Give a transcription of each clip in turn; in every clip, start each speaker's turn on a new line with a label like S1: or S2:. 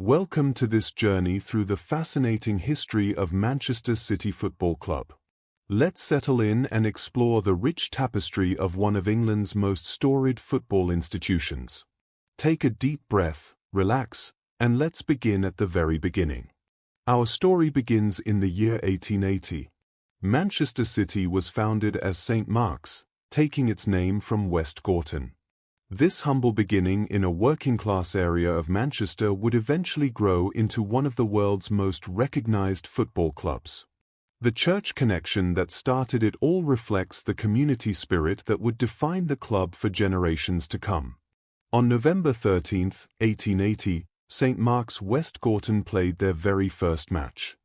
S1: Welcome to this journey through the fascinating history of Manchester City Football Club. Let's settle in and explore the rich tapestry of one of England's most storied football institutions. Take a deep breath, relax, and let's begin at the very beginning. Our story begins in the year 1880. Manchester City was founded as St. Mark's, taking its name from West Gorton. This humble beginning in a working-class area of Manchester would eventually grow into one of the world's most recognized football clubs. The church connection that started it all reflects the community spirit that would define the club for generations to come. On November 13, 1880, St. Mark's West Gorton played their very first match.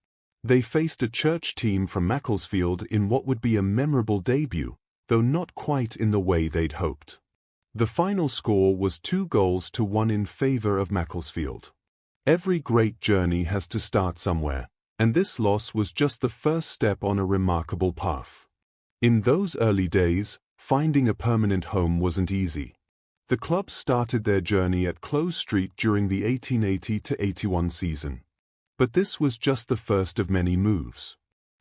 S1: They faced a church team from Macclesfield in what would be a memorable debut, though not quite in the way they'd hoped. The final score was 2-1 in favor of Macclesfield. Every great journey has to start somewhere, and this loss was just the first step on a remarkable path. In those early days, finding a permanent home wasn't easy. The club started their journey at Close Street during the 1880-81 season. But this was just the first of many moves.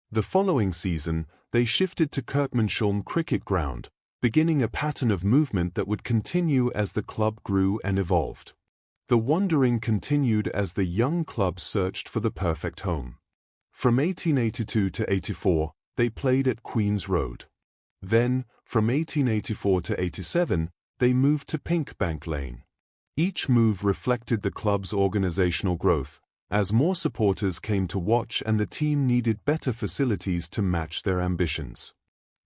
S1: The following season, they shifted to Kirkmanshulme Cricket Ground, beginning a pattern of movement that would continue as the club grew and evolved. The wandering continued as the young club searched for the perfect home. From 1882 to 84, they played at Queen's Road. Then, from 1884 to 87, they moved to Pink Bank Lane. Each move reflected the club's organizational growth, as more supporters came to watch and the team needed better facilities to match their ambitions.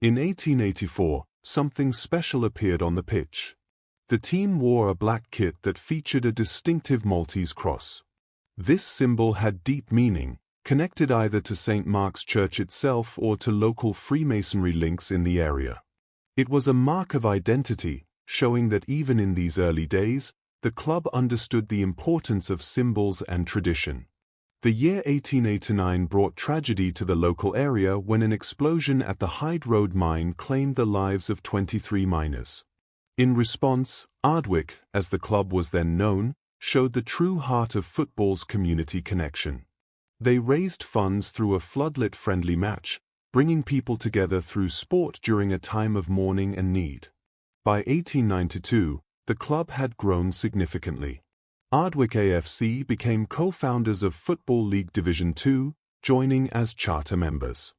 S1: In 1884, something special appeared on the pitch. The team wore a black kit that featured a distinctive Maltese cross. This symbol had deep meaning, connected either to St. Mark's Church itself or to local Freemasonry links in the area. It was a mark of identity, showing that even in these early days, the club understood the importance of symbols and tradition. The year 1889 brought tragedy to the local area when an explosion at the Hyde Road mine claimed the lives of 23 miners. In response, Ardwick, as the club was then known, showed the true heart of football's community connection. They raised funds through a floodlit friendly match, bringing people together through sport during a time of mourning and need. By 1892, the club had grown significantly. Ardwick AFC became co-founders of Football League Division 2, joining as charter members.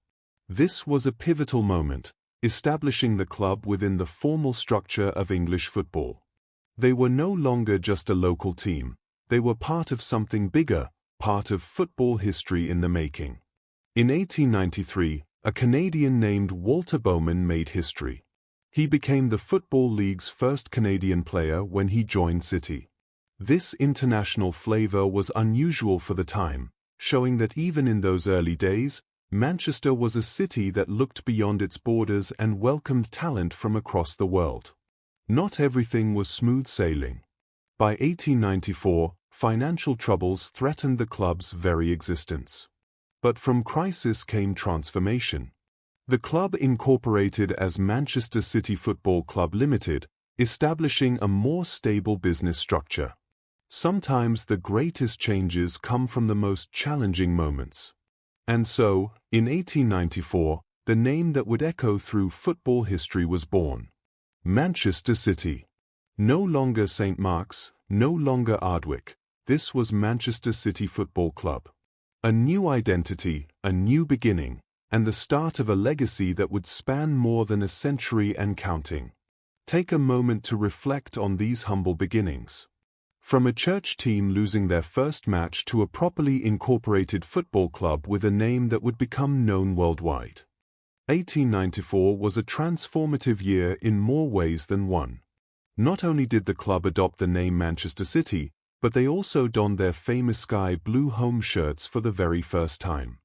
S1: This was a pivotal moment, establishing the club within the formal structure of English football. They were no longer just a local team, they were part of something bigger, part of football history in the making. In 1893, a Canadian named Walter Bowman made history. He became the Football League's first Canadian player when he joined City. This international flavor was unusual for the time, showing that even in those early days, Manchester was a city that looked beyond its borders and welcomed talent from across the world. Not everything was smooth sailing. By 1894, financial troubles threatened the club's very existence. But from crisis came transformation. The club incorporated as Manchester City Football Club Limited, establishing a more stable business structure. Sometimes the greatest changes come from the most challenging moments. And so, in 1894, the name that would echo through football history was born. Manchester City. No longer St. Mark's, no longer Ardwick. This was Manchester City Football Club. A new identity, a new beginning, and the start of a legacy that would span more than a century and counting. Take a moment to reflect on these humble beginnings. From a church team losing their first match to a properly incorporated football club with a name that would become known worldwide. 1894 was a transformative year in more ways than one. Not only did the club adopt the name Manchester City, but they also donned their famous sky blue home shirts for the very first time.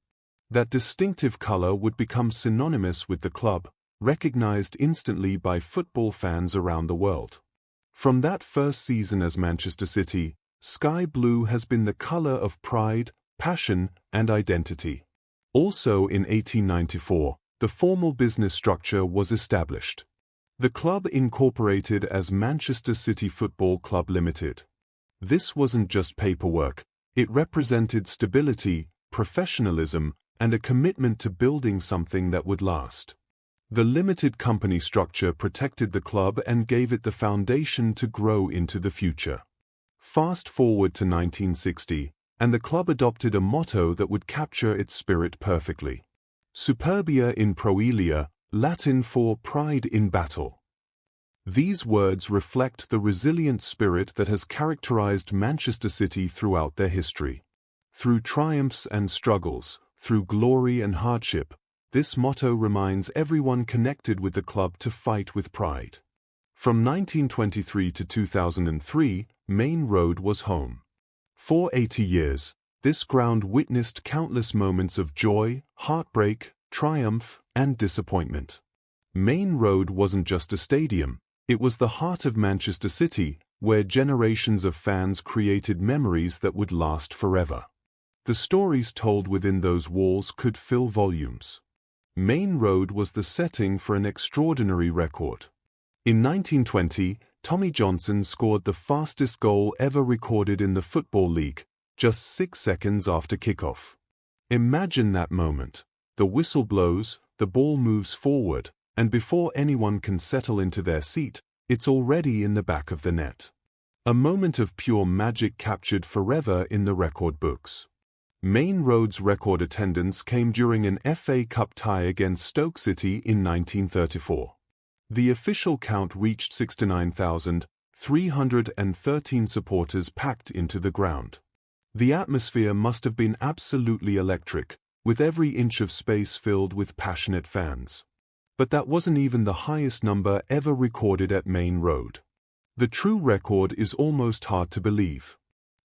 S1: That distinctive color would become synonymous with the club, recognized instantly by football fans around the world. From that first season as Manchester City, sky blue has been the color of pride, passion, and identity. Also in 1894, the formal business structure was established. The club incorporated as Manchester City Football Club Limited. This wasn't just paperwork, It represented stability, professionalism, and a commitment to building something that would last. The limited company structure protected the club and gave it the foundation to grow into the future. Fast forward to 1960, and the club adopted a motto that would capture its spirit perfectly. Superbia in proelia, Latin for pride in battle. These words reflect the resilient spirit that has characterized Manchester City throughout their history. Through triumphs and struggles, through glory and hardship, this motto reminds everyone connected with the club to fight with pride. From 1923 to 2003, Maine Road was home. For 80 years, this ground witnessed countless moments of joy, heartbreak, triumph, and disappointment. Maine Road wasn't just a stadium, it was the heart of Manchester City, where generations of fans created memories that would last forever. The stories told within those walls could fill volumes. Maine Road was the setting for an extraordinary record. In 1920, Tommy Johnson scored the fastest goal ever recorded in the Football League, just 6 seconds after kickoff. Imagine that moment. The whistle blows, the ball moves forward, and before anyone can settle into their seat, it's already in the back of the net. A moment of pure magic captured forever in the record books. Maine Road's record attendance came during an FA Cup tie against Stoke City in 1934. The official count reached 69,313 supporters packed into the ground. The atmosphere must have been absolutely electric, with every inch of space filled with passionate fans. But that wasn't even the highest number ever recorded at Maine Road. The true record is almost hard to believe.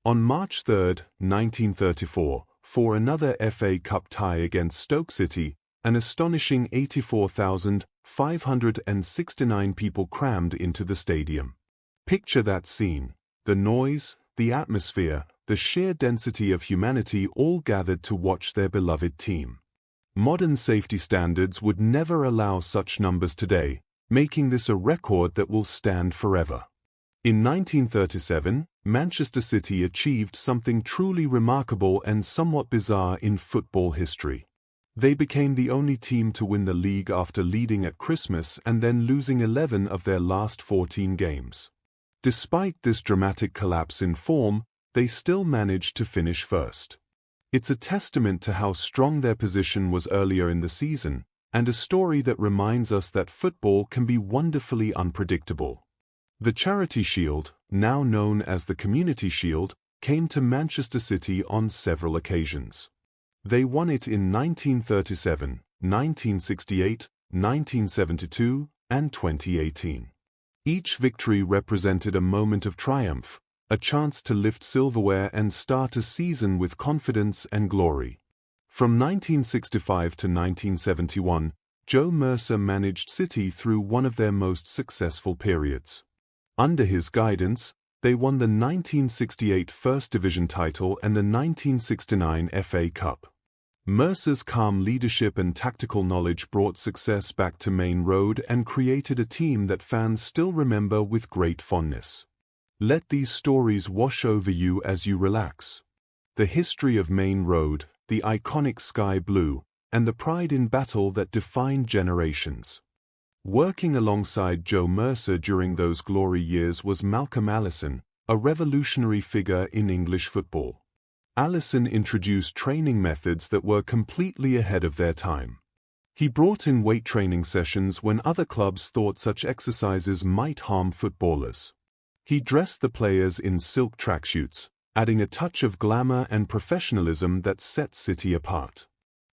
S1: On March 3, 1934, for another FA Cup tie against Stoke City, an astonishing 84,569 people crammed into the stadium. Picture that scene: the noise, the atmosphere, the sheer density of humanity all gathered to watch their beloved team. Modern safety standards would never allow such numbers today, making this a record that will stand forever. In 1937, Manchester City achieved something truly remarkable and somewhat bizarre in football history. They became the only team to win the league after leading at Christmas and then losing 11 of their last 14 games. Despite this dramatic collapse in form, they still managed to finish first. It's a testament to how strong their position was earlier in the season, and a story that reminds us that football can be wonderfully unpredictable. The Charity Shield, now known as the Community Shield, came to Manchester City on several occasions. They won it in 1937, 1968, 1972, and 2018. Each victory represented a moment of triumph, a chance to lift silverware and start a season with confidence and glory. From 1965 to 1971, Joe Mercer managed City through one of their most successful periods. Under his guidance, they won the 1968 First Division title and the 1969 FA Cup. Mercer's calm leadership and tactical knowledge brought success back to Maine Road and created a team that fans still remember with great fondness. Let these stories wash over you as you relax. The history of Maine Road, the iconic sky blue, and the pride in battle that defined generations. Working alongside Joe Mercer during those glory years was Malcolm Allison, a revolutionary figure in English football. Allison introduced training methods that were completely ahead of their time. He brought in weight training sessions when other clubs thought such exercises might harm footballers. He dressed the players in silk tracksuits, adding a touch of glamour and professionalism that set City apart.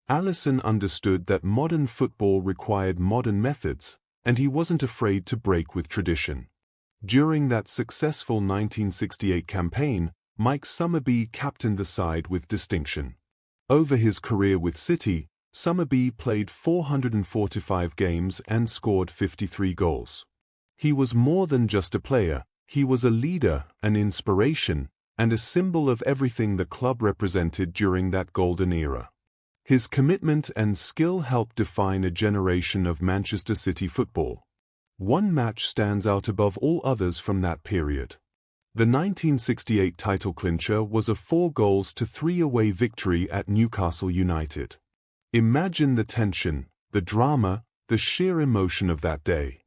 S1: Allison understood that modern football required modern methods, and he wasn't afraid to break with tradition. During that successful 1968 campaign, Mike Summerbee captained the side with distinction. Over his career with City, Summerbee played 445 games and scored 53 goals. He was more than just a player, he was a leader, an inspiration, and a symbol of everything the club represented during that golden era. His commitment and skill helped define a generation of Manchester City football. One match stands out above all others from that period. The 1968 title clincher was a 4-3 away victory at Newcastle United. Imagine the tension, the drama, the sheer emotion of that day.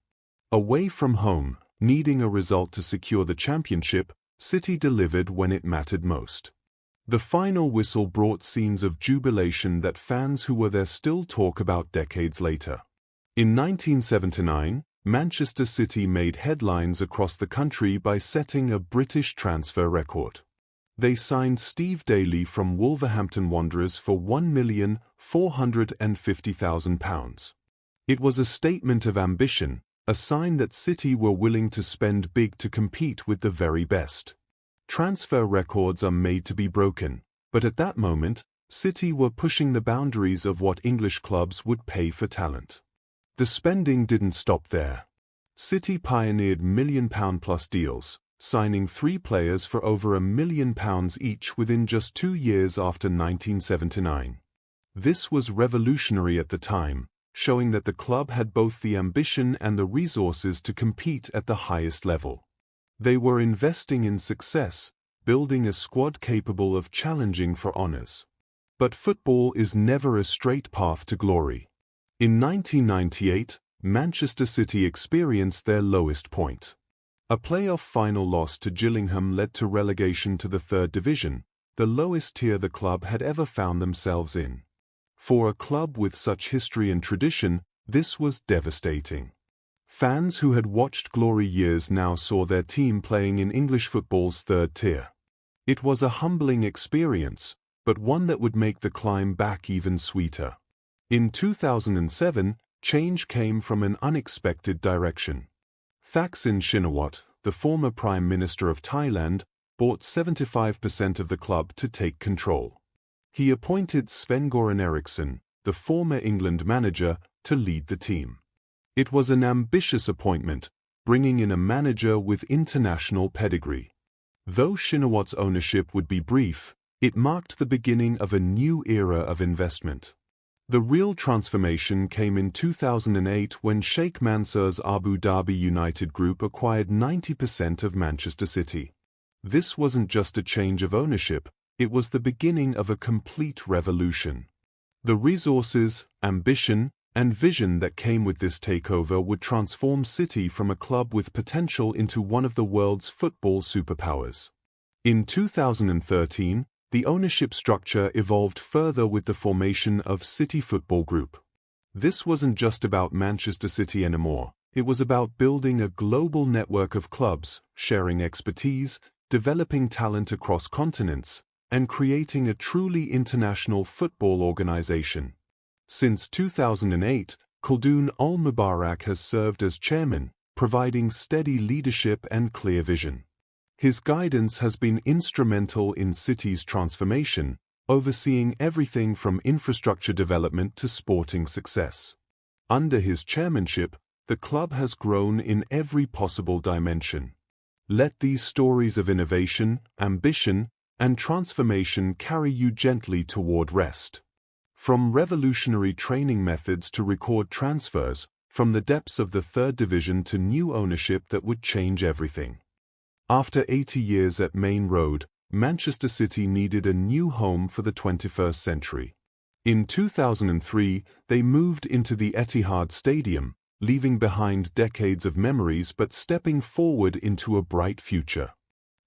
S1: Away from home, needing a result to secure the championship, City delivered when it mattered most. The final whistle brought scenes of jubilation that fans who were there still talk about decades later. In 1979, Manchester City made headlines across the country by setting a British transfer record. They signed Steve Daly from Wolverhampton Wanderers for £1,450,000. It was a statement of ambition, a sign that City were willing to spend big to compete with the very best. Transfer records are made to be broken, but at that moment, City were pushing the boundaries of what English clubs would pay for talent. The spending didn't stop there. City pioneered million-pound-plus deals, signing 3 players for over £1 million each within just 2 years after 1979. This was revolutionary at the time, showing that the club had both the ambition and the resources to compete at the highest level. They were investing in success, building a squad capable of challenging for honours. But football is never a straight path to glory. In 1998, Manchester City experienced their lowest point. A playoff final loss to Gillingham led to relegation to the 3rd Division, the lowest tier the club had ever found themselves in. For a club with such history and tradition, this was devastating. Fans who had watched glory years now saw their team playing in English football's 3rd tier. It was a humbling experience, but one that would make the climb back even sweeter. In 2007, change came from an unexpected direction. Thaksin Shinawatra, the former Prime Minister of Thailand, bought 75% of the club to take control. He appointed Sven-Göran Eriksson, the former England manager, to lead the team. It was an ambitious appointment, bringing in a manager with international pedigree. Though Shinawatra's ownership would be brief, it marked the beginning of a new era of investment. The real transformation came in 2008 when Sheikh Mansour's Abu Dhabi United Group acquired 90% of Manchester City. This wasn't just a change of ownership, it was the beginning of a complete revolution. The resources, ambition, and vision that came with this takeover would transform City from a club with potential into one of the world's football superpowers. In 2013, the ownership structure evolved further with the formation of City Football Group. This wasn't just about Manchester City anymore, it was about building a global network of clubs, sharing expertise, developing talent across continents, and creating a truly international football organization. Since 2008, Khaldoon Al-Mubarak has served as chairman, providing steady leadership and clear vision. His guidance has been instrumental in City's transformation, overseeing everything from infrastructure development to sporting success. Under his chairmanship, the club has grown in every possible dimension. Let these stories of innovation, ambition, and transformation carry you gently toward rest. From revolutionary training methods to record transfers, from the depths of the 3rd Division to new ownership that would change everything. After 80 years at Maine Road, Manchester City needed a new home for the 21st century. In 2003, they moved into the Etihad Stadium, leaving behind decades of memories but stepping forward into a bright future.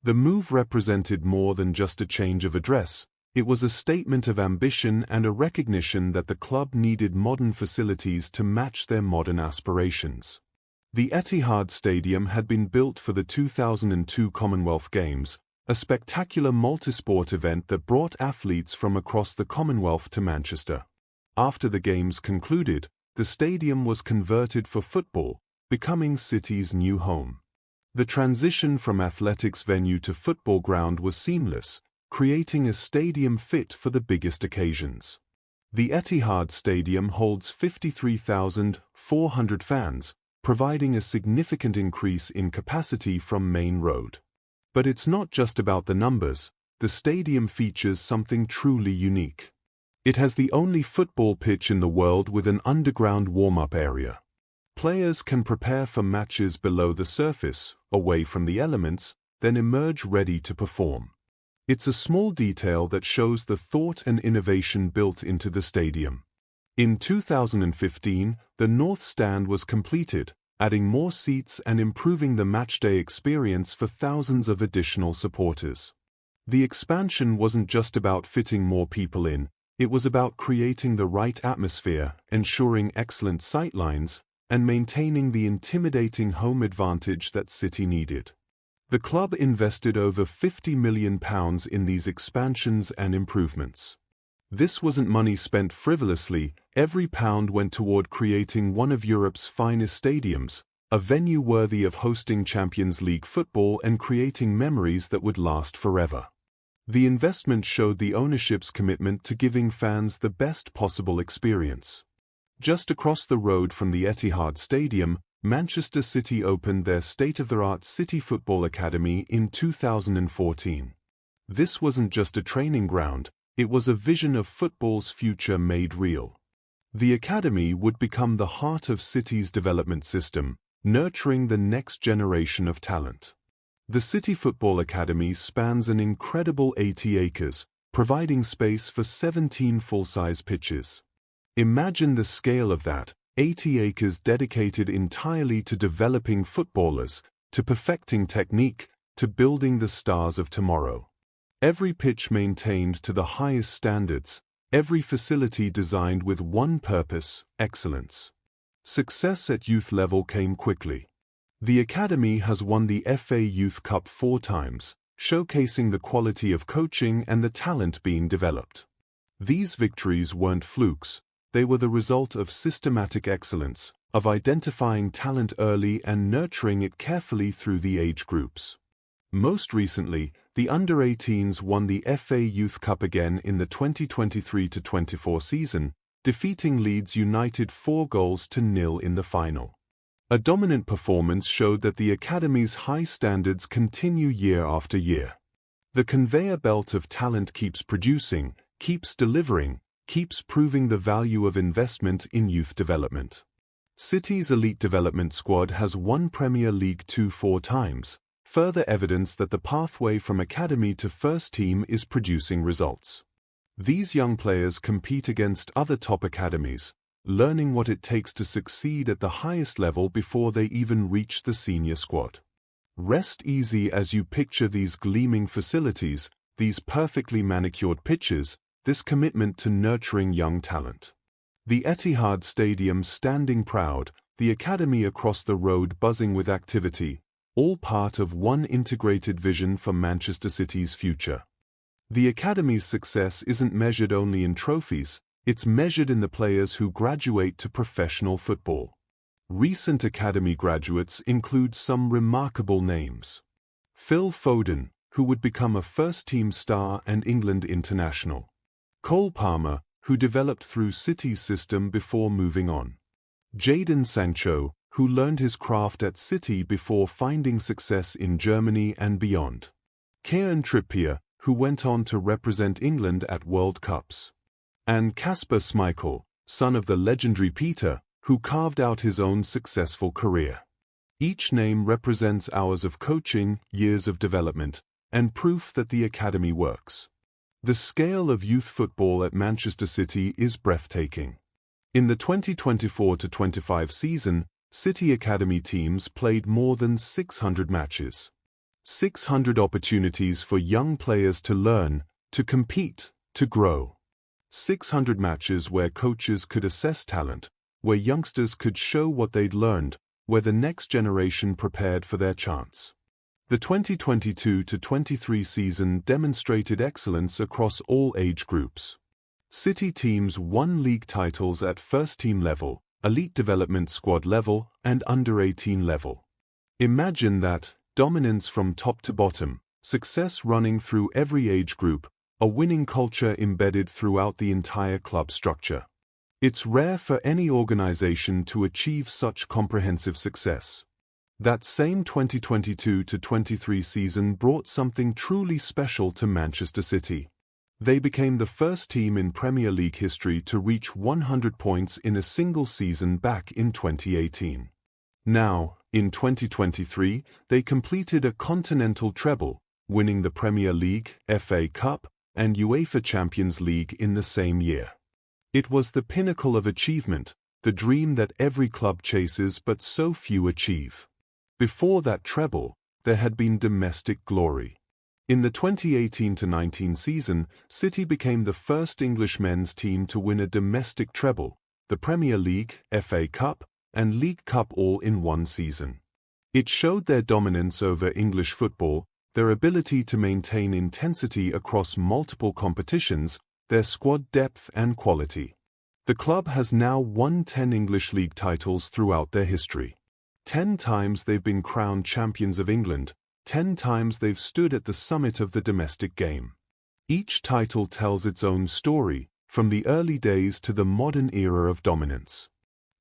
S1: The move represented more than just a change of address, it was a statement of ambition and a recognition that the club needed modern facilities to match their modern aspirations. The Etihad Stadium had been built for the 2002 Commonwealth Games, a spectacular multisport event that brought athletes from across the Commonwealth to Manchester. After the Games concluded, the stadium was converted for football, becoming City's new home. The transition from athletics venue to football ground was seamless, creating a stadium fit for the biggest occasions. The Etihad Stadium holds 53,400 fans, providing a significant increase in capacity from Maine Road. But it's not just about the numbers, the stadium features something truly unique. It has the only football pitch in the world with an underground warm-up area. Players can prepare for matches below the surface, away from the elements, then emerge ready to perform. It's a small detail that shows the thought and innovation built into the stadium. In 2015, the North Stand was completed, adding more seats and improving the matchday experience for thousands of additional supporters. The expansion wasn't just about fitting more people in, it was about creating the right atmosphere, ensuring excellent sightlines, and maintaining the intimidating home advantage that City needed. The club invested over £50 million in these expansions and improvements. This wasn't money spent frivolously, every pound went toward creating one of Europe's finest stadiums, a venue worthy of hosting Champions League football and creating memories that would last forever. The investment showed the ownership's commitment to giving fans the best possible experience. Just across the road from the Etihad Stadium, Manchester City opened their state-of-the-art City Football Academy in 2014. This wasn't just a training ground, it was a vision of football's future made real. The academy would become the heart of City's development system, nurturing the next generation of talent. The City Football Academy spans an incredible 80 acres, providing space for 17 full-size pitches. Imagine the scale of that, 80 acres dedicated entirely to developing footballers, to perfecting technique, to building the stars of tomorrow. Every pitch maintained to the highest standards, every facility designed with one purpose: excellence. Success at youth level came quickly. The academy has won the FA Youth Cup 4 times, showcasing the quality of coaching and the talent being developed. These victories weren't flukes, they were the result of systematic excellence, of identifying talent early and nurturing it carefully through the age groups. Most recently, the under-18s won the FA Youth Cup again in the 2023-24 season, defeating Leeds United 4-0 in the final. A dominant performance showed that the academy's high standards continue year after year. The conveyor belt of talent keeps producing, keeps delivering, keeps proving the value of investment in youth development. City's elite development squad has won Premier League 2 4 times, further evidence that the pathway from academy to first team is producing results. These young players compete against other top academies, learning what it takes to succeed at the highest level before they even reach the senior squad. Rest easy as you picture these gleaming facilities, these perfectly manicured pitches, this commitment to nurturing young talent. The Etihad Stadium standing proud, the academy across the road buzzing with activity, all part of one integrated vision for Manchester City's future. The academy's success isn't measured only in trophies, it's measured in the players who graduate to professional football. Recent academy graduates include some remarkable names. Phil Foden, who would become a first-team star and England international. Cole Palmer, who developed through City's system before moving on. Jadon Sancho, who learned his craft at City before finding success in Germany and beyond. Kieran Trippier, who went on to represent England at World Cups. And Kasper Schmeichel, son of the legendary Peter, who carved out his own successful career. Each name represents hours of coaching, years of development, and proof that the academy works. The scale of youth football at Manchester City is breathtaking. In the 2024-25 season, City Academy teams played more than 600 matches. 600 opportunities for young players to learn, to compete, to grow. 600 matches where coaches could assess talent, where youngsters could show what they'd learned, where the next generation prepared for their chance. The 2022-23 season demonstrated excellence across all age groups. City teams won league titles at first-team level, elite development squad level, and under-18 level. Imagine that, dominance from top to bottom, success running through every age group, a winning culture embedded throughout the entire club structure. It's rare for any organization to achieve such comprehensive success. That same 2022-23 season brought something truly special to Manchester City. They became the first team in Premier League history to reach 100 points in a single season back in 2018. Now, In 2023, they completed a continental treble, winning the Premier League, FA Cup, and UEFA Champions League in the same year. It was the pinnacle of achievement, the dream that every club chases but so few achieve. Before that treble, there had been domestic glory. In the 2018-19 season, City became the first English men's team to win a domestic treble, the Premier League, FA Cup, and League Cup all in one season. It showed their dominance over English football, their ability to maintain intensity across multiple competitions, their squad depth and quality. The club has now won 10 English league titles throughout their history. 10 times they've been crowned champions of England, 10 times they've stood at the summit of the domestic game. Each title tells its own story, from the early days to the modern era of dominance.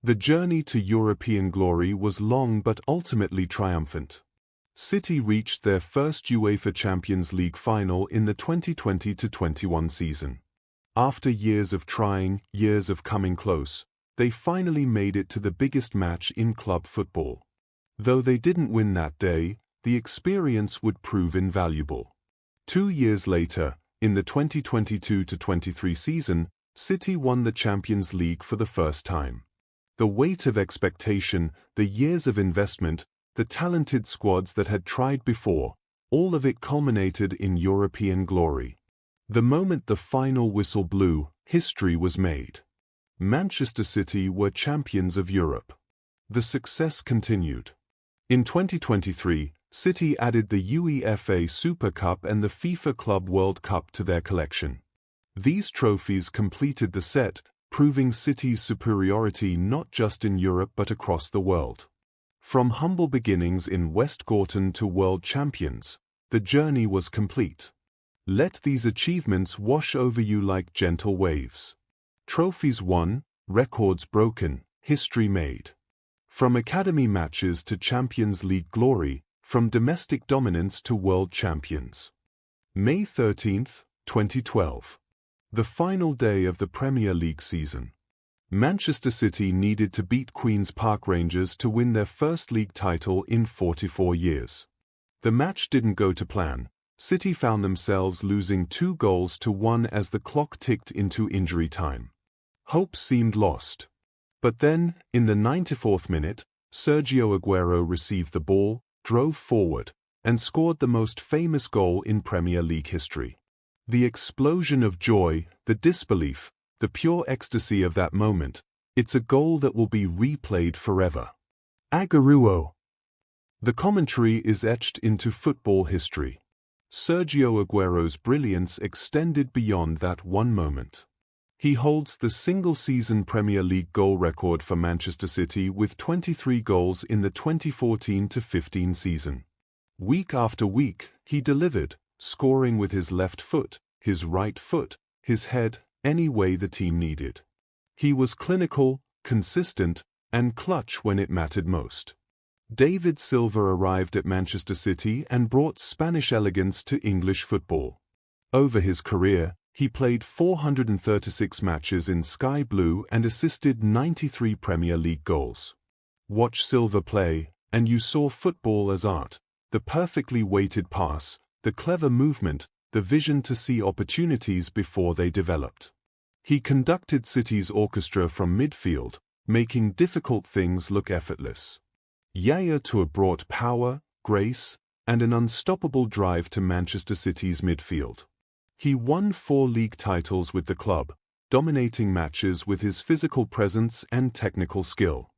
S1: The journey to European glory was long but ultimately triumphant. City reached their first UEFA Champions League final in the 2020-21 season. After years of trying, years of coming close, they finally made it to the biggest match in club football. Though they didn't win that day, the experience would prove invaluable. 2 years later, in the 2022-23 season, City won the Champions League for the first time. The weight of expectation, the years of investment, the talented squads that had tried before, all of it culminated in European glory. The moment the final whistle blew, history was made. Manchester City were champions of Europe. The success continued. In 2023, City added the UEFA Super Cup and the FIFA Club World Cup to their collection. These trophies completed the set, proving City's superiority not just in Europe but across the world. From humble beginnings in West Gorton to world champions, the journey was complete. Let these achievements wash over you like gentle waves. Trophies won, records broken, history made. From academy matches to Champions League glory, from domestic dominance to world champions. May 13, 2012. The final day of the Premier League season. Manchester City needed to beat Queen's Park Rangers to win their first league title in 44 years. The match didn't go to plan. City found themselves losing 2-1 as the clock ticked into injury time. Hope seemed lost. But then, in the 94th minute, Sergio Aguero received the ball, drove forward, and scored the most famous goal in Premier League history. The explosion of joy, the disbelief, the pure ecstasy of that moment, it's a goal that will be replayed forever. Aguero. The commentary is etched into football history. Sergio Aguero's brilliance extended beyond that one moment. He holds the single-season Premier League goal record for Manchester City with 23 goals in the 2014-15 season. Week after week, he delivered, scoring with his left foot, his right foot, his head, any way the team needed. He was clinical, consistent, and clutch when it mattered most. David Silva arrived at Manchester City and brought Spanish elegance to English football. Over his career, he played 436 matches in Sky Blue and assisted 93 Premier League goals. Watch Silva play, and you saw football as art, the perfectly weighted pass, the clever movement, the vision to see opportunities before they developed. He conducted City's orchestra from midfield, making difficult things look effortless. Yaya Toure brought power, grace, and an unstoppable drive to Manchester City's midfield. He won 4 league titles with the club, dominating matches with his physical presence and technical skill.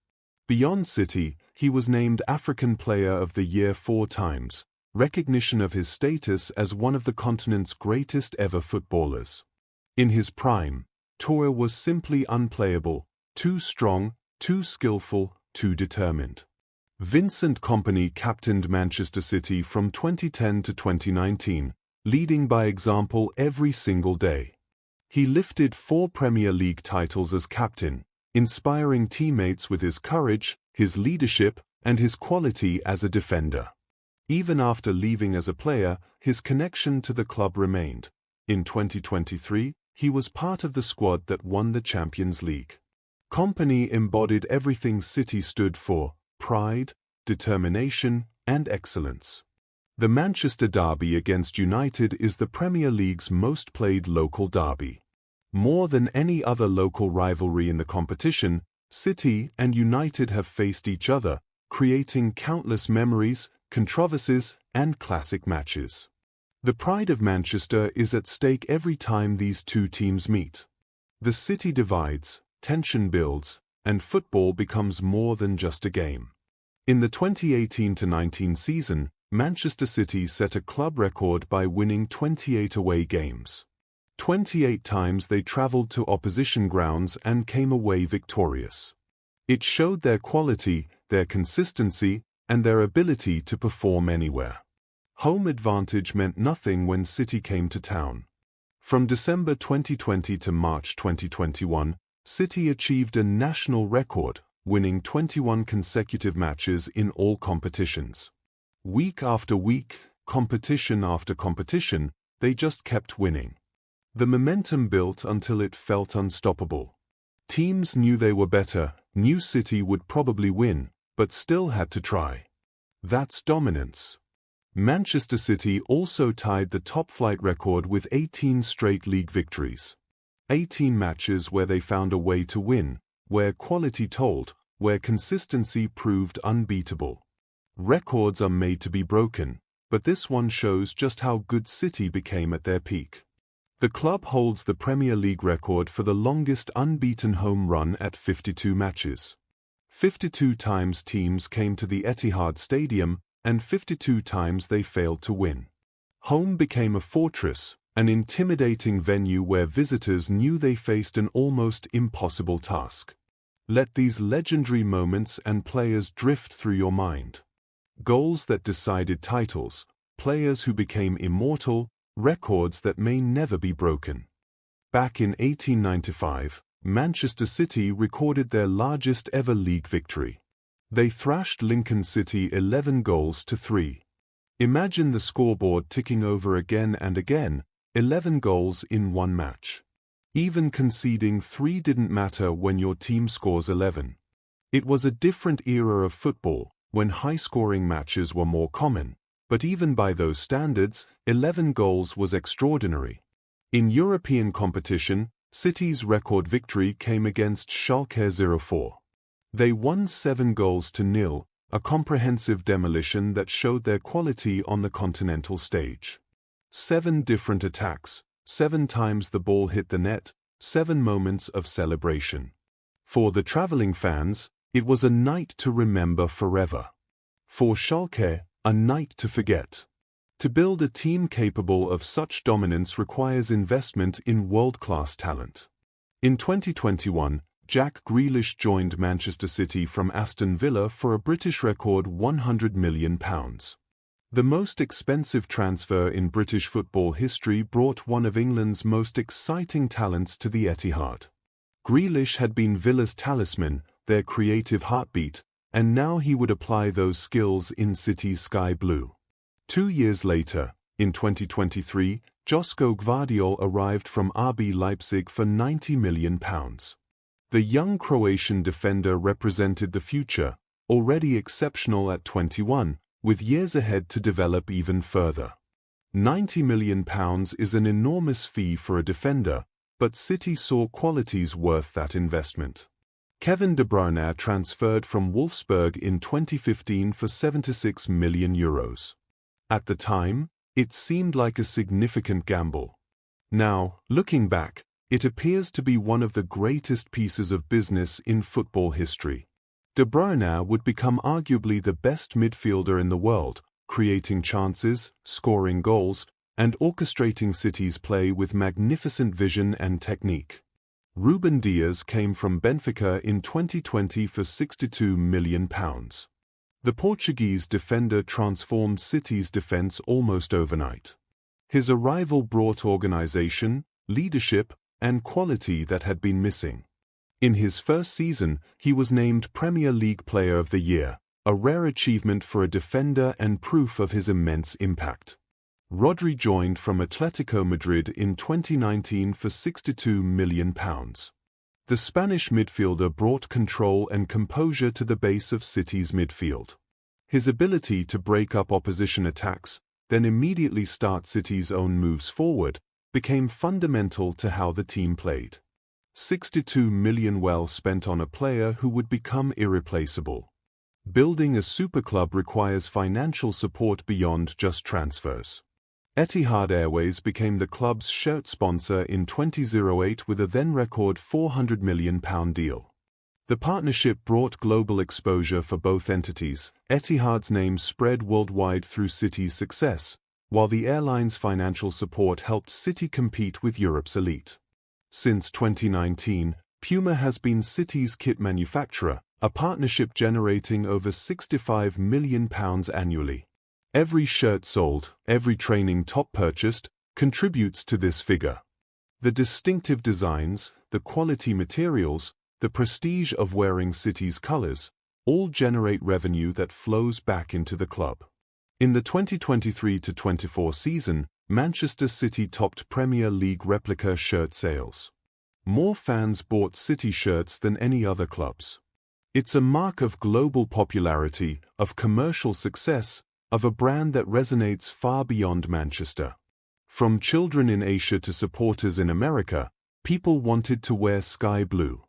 S1: Beyond City, he was named African Player of the Year 4 times, recognition of his status as one of the continent's greatest ever footballers. In his prime, Toure was simply unplayable, too strong, too skillful, too determined. Vincent Kompany captained Manchester City from 2010 to 2019, leading by example every single day. He lifted 4 Premier League titles as captain, inspiring teammates with his courage, his leadership, and his quality as a defender. Even after leaving as a player, his connection to the club remained. In 2023, he was part of the squad that won the Champions League. Kompany embodied everything City stood for: pride, determination, and excellence. The Manchester Derby against United is the Premier League's most played local derby. More than any other local rivalry in the competition, City and United have faced each other, creating countless memories, controversies, and classic matches. The pride of Manchester is at stake every time these two teams meet. The city divides, tension builds, and football becomes more than just a game. In the 2018-19 season, Manchester City set a club record by winning 28 away games. 28 times they travelled to opposition grounds and came away victorious. It showed their quality, their consistency, and their ability to perform anywhere. Home advantage meant nothing when City came to town. From December 2020 to March 2021, City achieved a national record, winning 21 consecutive matches in all competitions. Week after week, competition after competition, they just kept winning. The momentum built until it felt unstoppable. Teams knew they were better, knew City would probably win, but still had to try. That's dominance. Manchester City also tied the top-flight record with 18 straight league victories. 18 matches where they found a way to win, where quality told, where consistency proved unbeatable. Records are made to be broken, but this one shows just how good City became at their peak. The club holds the Premier League record for the longest unbeaten home run at 52 matches. 52 times teams came to the Etihad Stadium, and 52 times they failed to win. Home became a fortress, an intimidating venue where visitors knew they faced an almost impossible task. Let these legendary moments and players drift through your mind. Goals that decided titles, players who became immortal, records that may never be broken. Back in 1895, Manchester City recorded their largest ever league victory. They thrashed Lincoln City 11-3. Imagine the scoreboard ticking over again and again, 11 goals in one match. Even conceding 3 didn't matter when your team scores 11. It was a different era of football, when high-scoring matches were more common, but even by those standards, 11 goals was extraordinary. In European competition, City's record victory came against Schalke 04. They won 7-0, a comprehensive demolition that showed their quality on the continental stage. 7 different attacks, 7 times the ball hit the net, 7 moments of celebration. For the travelling fans, it was a night to remember forever. For Schalke, a night to forget. To build a team capable of such dominance requires investment in world-class talent. In 2021, Jack Grealish joined Manchester City from Aston Villa for a British record £100 million. The most expensive transfer in British football history brought one of England's most exciting talents to the Etihad. Grealish had been Villa's talisman, their creative heartbeat, and now he would apply those skills in City's sky blue. 2 years later, in 2023, Josko Gvardiol arrived from RB Leipzig for £90 million. The young Croatian defender represented the future, already exceptional at 21, with years ahead to develop even further. £90 million is an enormous fee for a defender, but City saw qualities worth that investment. Kevin De Bruyne transferred from Wolfsburg in 2015 for €76 million. At the time, it seemed like a significant gamble. Now, looking back, it appears to be one of the greatest pieces of business in football history. De Bruyne would become arguably the best midfielder in the world, creating chances, scoring goals, and orchestrating City's play with magnificent vision and technique. Ruben Dias came from Benfica in 2020 for £62 million. The Portuguese defender transformed City's defence almost overnight. His arrival brought organisation, leadership, and quality that had been missing. In his first season, he was named Premier League Player of the Year, a rare achievement for a defender and proof of his immense impact. Rodri joined from Atletico Madrid in 2019 for £62 million. The Spanish midfielder brought control and composure to the base of City's midfield. His ability to break up opposition attacks, then immediately start City's own moves forward, became fundamental to how the team played. 62 million well spent on a player who would become irreplaceable. Building a superclub requires financial support beyond just transfers. Etihad Airways became the club's shirt sponsor in 2008 with a then-record £400 million deal. The partnership brought global exposure for both entities. Etihad's name spread worldwide through City's success, while the airline's financial support helped City compete with Europe's elite. Since 2019, Puma has been City's kit manufacturer, a partnership generating over £65 million annually. Every shirt sold, every training top purchased, contributes to this figure. The distinctive designs, the quality materials, the prestige of wearing City's colors, all generate revenue that flows back into the club. In the 2023-24 season, Manchester City topped Premier League replica shirt sales. More fans bought City shirts than any other clubs. It's a mark of global popularity, of commercial success, of a brand that resonates far beyond Manchester. From children in Asia to supporters in America, people wanted to wear sky blue.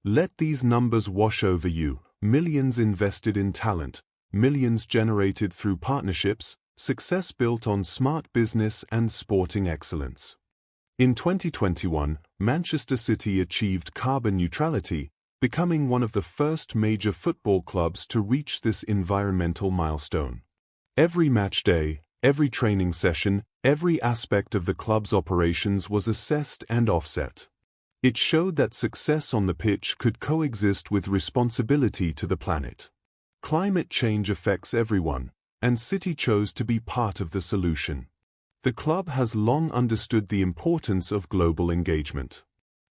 S1: Let these numbers wash over you: millions invested in talent, millions generated through partnerships, success built on smart business and sporting excellence. In 2021, Manchester City achieved carbon neutrality, becoming one of the first major football clubs to reach this environmental milestone. Every match day, every training session, every aspect of the club's operations was assessed and offset. It showed that success on the pitch could coexist with responsibility to the planet. Climate change affects everyone, and City chose to be part of the solution. The club has long understood the importance of global engagement.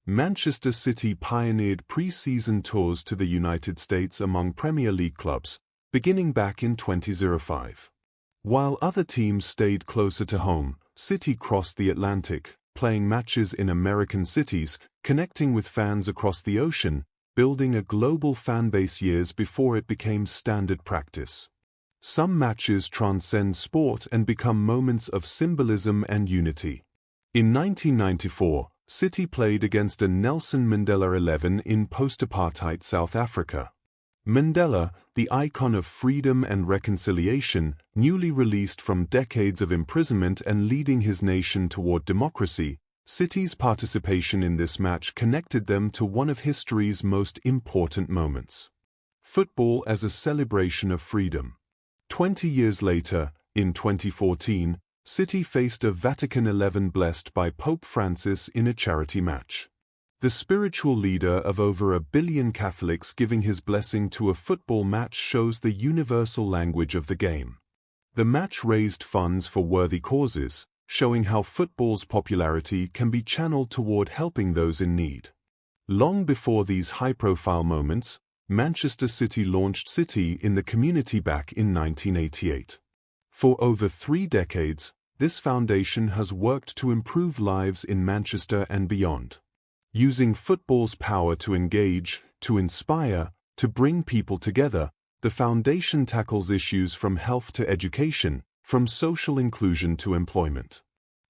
S1: Manchester City pioneered pre-season tours to the United States among Premier League clubs, beginning back in 2005. While other teams stayed closer to home, City crossed the Atlantic, playing matches in American cities, connecting with fans across the ocean, building a global fan base years before it became standard practice. Some matches transcend sport and become moments of symbolism and unity. In 1994, City played against a Nelson Mandela 11 in post-apartheid South Africa. Mandela, the icon of freedom and reconciliation, newly released from decades of imprisonment and leading his nation toward democracy, City's participation in this match connected them to one of history's most important moments. Football as a celebration of freedom. 20 years later, in 2014, City faced a Vatican XI blessed by Pope Francis in a charity match. The spiritual leader of over 1 billion Catholics giving his blessing to a football match shows the universal language of the game. The match raised funds for worthy causes, showing how football's popularity can be channeled toward helping those in need. Long before these high-profile moments, Manchester City launched City in the community back in 1988. For over 3 decades, this foundation has worked to improve lives in Manchester and beyond. Using football's power to engage, to inspire, to bring people together, the foundation tackles issues from health to education, from social inclusion to employment.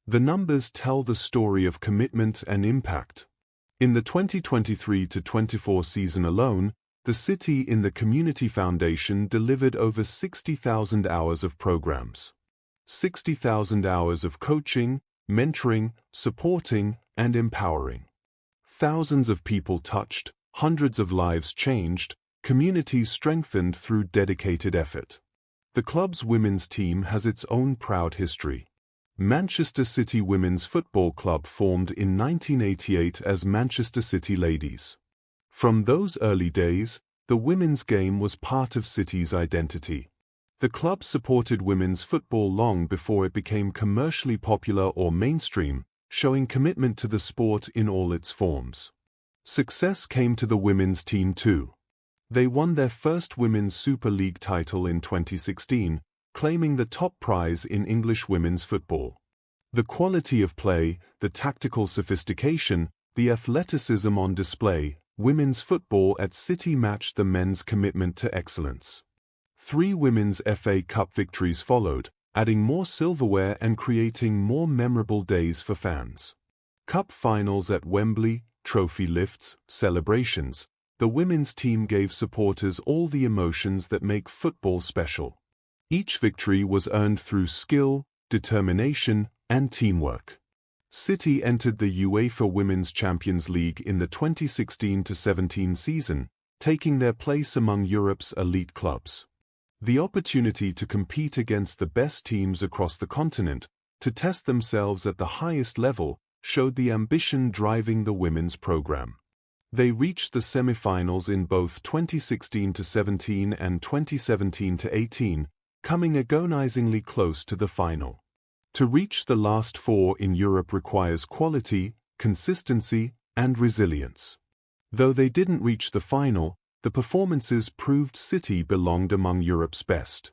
S1: The numbers tell the story of commitment and impact. In the 2023-24 season alone, the City in the Community Foundation delivered over 60,000 hours of programs. 60,000 hours of coaching, mentoring, supporting, and empowering. Thousands of people touched, hundreds of lives changed, communities strengthened through dedicated effort. The club's women's team has its own proud history. Manchester City Women's Football Club formed in 1988 as Manchester City Ladies. From those early days, the women's game was part of City's identity. The club supported women's football long before it became commercially popular or mainstream, showing commitment to the sport in all its forms. Success came to the women's team too. They won their first Women's Super League title in 2016, claiming the top prize in English women's football. The quality of play, the tactical sophistication, the athleticism on display, women's football at City matched the men's commitment to excellence. 3 Women's FA Cup victories followed, adding more silverware and creating more memorable days for fans. Cup finals at Wembley, trophy lifts, celebrations. The women's team gave supporters all the emotions that make football special. Each victory was earned through skill, determination, and teamwork. City entered the UEFA Women's Champions League in the 2016-17 season, taking their place among Europe's elite clubs. The opportunity to compete against the best teams across the continent, to test themselves at the highest level, showed the ambition driving the women's program. They reached the semi-finals in both 2016-17 and 2017-18, coming agonizingly close to the final. To reach the last 4 in Europe requires quality, consistency, and resilience. Though they didn't reach the final, the performances proved City belonged among Europe's best.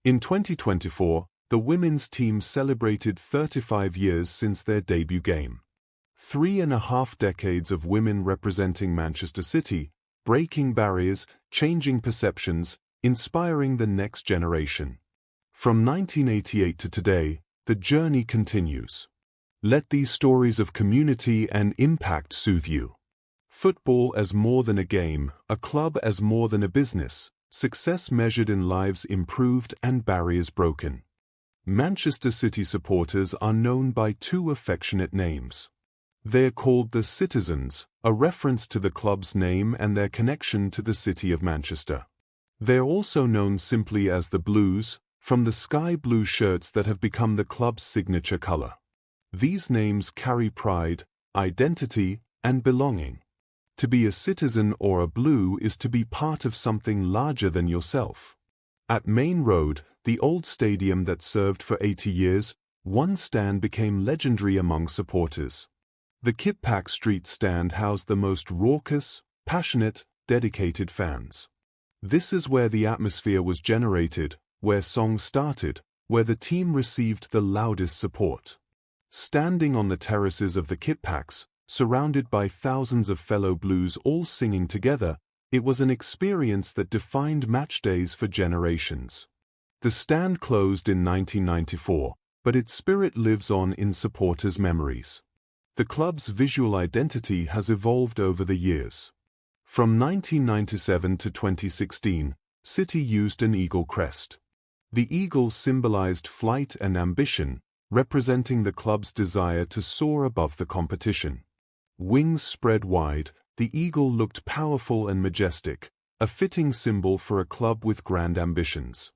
S1: In 2024, the women's team celebrated 35 years since their debut game. 3.5 decades of women representing Manchester City, breaking barriers, changing perceptions, inspiring the next generation. From 1988 to today, the journey continues. Let these stories of community and impact soothe you. Football as more than a game, a club as more than a business, success measured in lives improved and barriers broken. Manchester City supporters are known by 2 affectionate names. They are called the Citizens, a reference to the club's name and their connection to the city of Manchester. They are also known simply as the Blues, from the sky blue shirts that have become the club's signature color. These names carry pride, identity, and belonging. To be a citizen or a Blue is to be part of something larger than yourself. At Maine Road, the old stadium that served for 80 years, one stand became legendary among supporters. The Kit Pack Street stand housed the most raucous, passionate, dedicated fans. This is where the atmosphere was generated, where songs started, where the team received the loudest support. Standing on the terraces of the Kit Packs, surrounded by thousands of fellow Blues all singing together, it was an experience that defined match days for generations. The stand closed in 1994, but its spirit lives on in supporters' memories. The club's visual identity has evolved over the years. From 1997 to 2016, City used an eagle crest. The eagle symbolized flight and ambition, representing the club's desire to soar above the competition. Wings spread wide, the eagle looked powerful and majestic, a fitting symbol for a club with grand ambitions.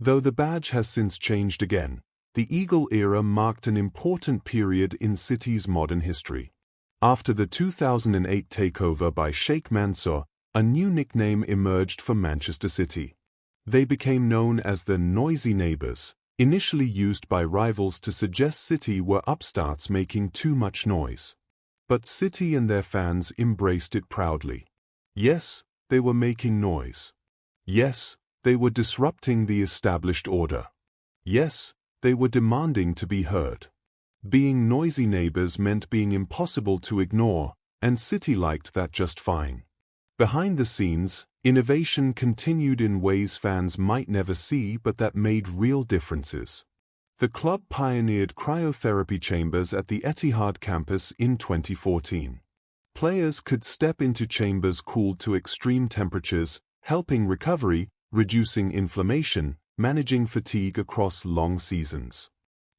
S1: Though the badge has since changed again, the eagle era marked an important period in City's modern history. After the 2008 takeover by Sheikh Mansour, a new nickname emerged for Manchester City. They became known as the Noisy Neighbours, initially used by rivals to suggest City were upstarts making too much noise. But City and their fans embraced it proudly. Yes, they were making noise. Yes, they were disrupting the established order. Yes, they were demanding to be heard. Being noisy neighbors meant being impossible to ignore, and City liked that just fine. Behind the scenes, innovation continued in ways fans might never see but that made real differences. The club pioneered cryotherapy chambers at the Etihad campus in 2014. Players could step into chambers cooled to extreme temperatures, helping recovery, reducing inflammation, managing fatigue across long seasons.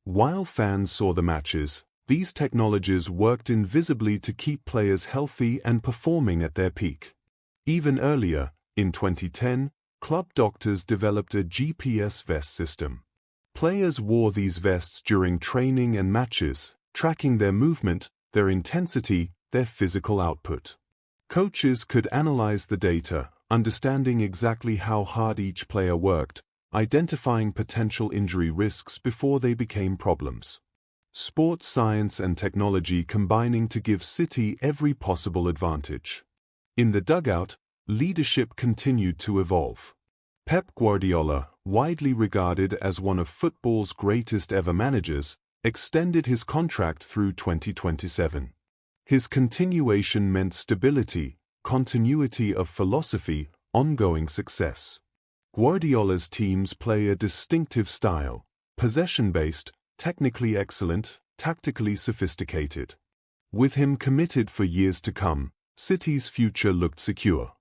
S1: While fans saw the matches, these technologies worked invisibly to keep players healthy and performing at their peak. Even earlier, in 2010, club doctors developed a GPS vest system. Players wore these vests during training and matches, tracking their movement, their intensity, their physical output. Coaches could analyze the data, understanding exactly how hard each player worked, identifying potential injury risks before they became problems. Sports science and technology combining to give City every possible advantage. In the dugout, leadership continued to evolve. Pep Guardiola, widely regarded as one of football's greatest ever managers, extended his contract through 2027. His continuation meant stability, continuity of philosophy, ongoing success. Guardiola's teams play a distinctive style, possession-based, technically excellent, tactically sophisticated. With him committed for years to come, City's future looked secure.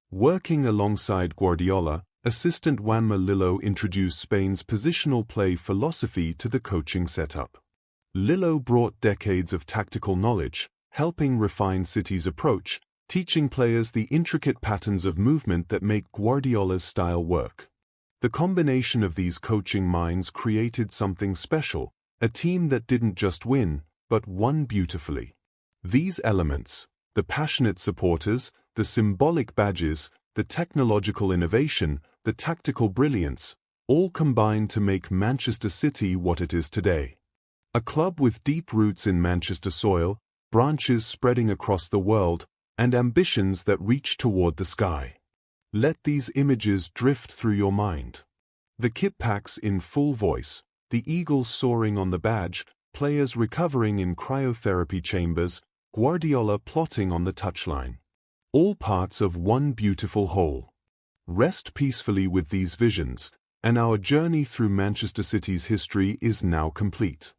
S1: Working alongside Guardiola, assistant Juanma Lillo introduced Spain's positional play philosophy to the coaching setup. Lillo brought decades of tactical knowledge, helping refine City's approach, teaching players the intricate patterns of movement that make Guardiola's style work. The combination of these coaching minds created something special, a team that didn't just win, but won beautifully. These elements, the passionate supporters, the symbolic badges, the technological innovation, the tactical brilliance, all combined to make Manchester City what it is today. A club with deep roots in Manchester soil, branches spreading across the world, and ambitions that reach toward the sky. Let these images drift through your mind. The kit packs in full voice, the eagles soaring on the badge, players recovering in cryotherapy chambers, Guardiola plotting on the touchline. All parts of one beautiful whole. Rest peacefully with these visions, and our journey through Manchester City's history is now complete.